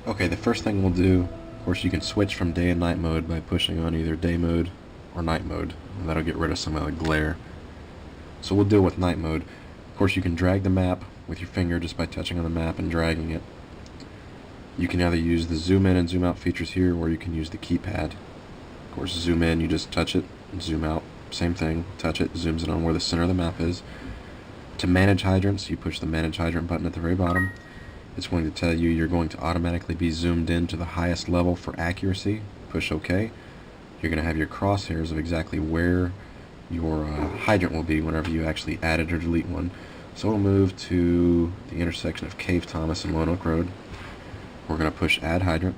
Okay, the first thing we'll do, of course you can switch from day and night mode by pushing on either day mode or night mode, and that'll get rid of some of the glare. So we'll deal with night mode. Of course you can drag the map with your finger just by touching on the map and dragging it. You can either use the zoom in and zoom out features here, or you can use the keypad. Of course, zoom in, you just touch it, and zoom out, same thing, touch it, zooms in on where the center of the map is. To manage hydrants, you push the manage hydrant button at the very bottom. It's going to tell you you're going to automatically be zoomed in to the highest level for accuracy. Push OK. You're going to have your crosshairs of exactly where your hydrant will be whenever you actually add it or delete one. So we'll move to the intersection of Cave Thomas and Lone Oak Road. We're going to push add hydrant.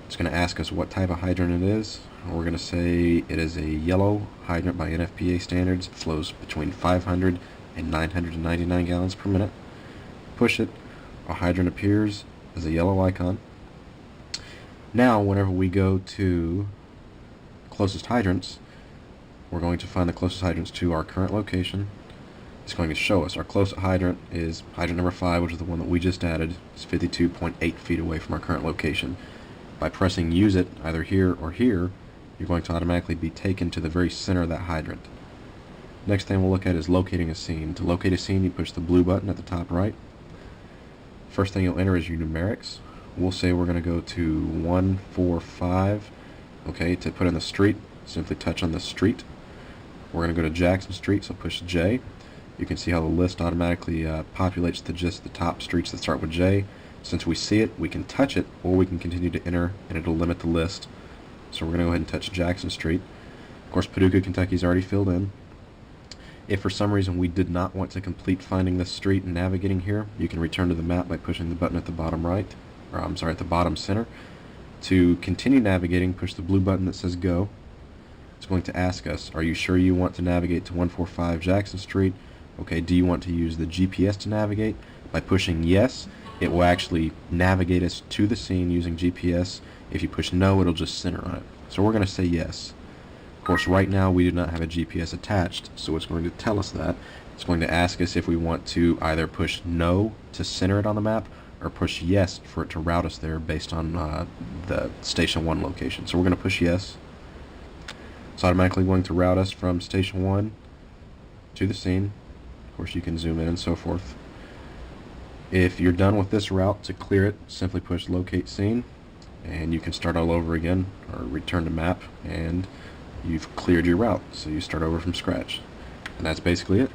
It's going to ask us what type of hydrant it is. We're going to say it is a yellow hydrant by NFPA standards. It flows between 500 and 999 gallons per minute. Push it. A hydrant appears as a yellow icon. Now, whenever we go to closest hydrants, we're going to find the closest hydrants to our current location. It's going to show us our closest hydrant is hydrant number 5, which is the one that we just added. It's 52.8 feet away from our current location. By pressing use it, either here or here, you're going to automatically be taken to the very center of that hydrant. Next thing we'll look at is locating a scene. To locate a scene, you push the blue button at the top right. First thing you'll enter is your numerics. We'll say we're going to go to 145. Okay, to put in the street, simply touch on the street. We're going to go to Jackson Street, so push J. You can see how the list automatically populates to just the top streets that start with J. Since we see it, we can touch it, or we can continue to enter, and it'll limit the list. So we're going to go ahead and touch Jackson Street. Of course, Paducah, Kentucky is already filled in. If for some reason we did not want to complete finding this street and navigating here, you can return to the map by pushing the button at the bottom right, or I'm sorry, at the bottom center. To continue navigating, push the blue button that says go. It's going to ask us, are you sure you want to navigate to 145 Jackson Street? Okay, do you want to use the GPS to navigate? By pushing yes, it will actually navigate us to the scene using GPS. If you push no, it'll just center on it. So we're going to say yes. Of course, right now we do not have a GPS attached, so it's going to tell us that. It's going to ask us if we want to either push no to center it on the map, or push yes for it to route us there based on the Station 1 location. So we're going to push yes. It's automatically going to route us from Station 1 to the scene. Of course, you can zoom in and so forth. If you're done with this route, to clear it, simply push locate scene, and you can start all over again, or return to map, and you've cleared your route, so you start over from scratch. And that's basically it.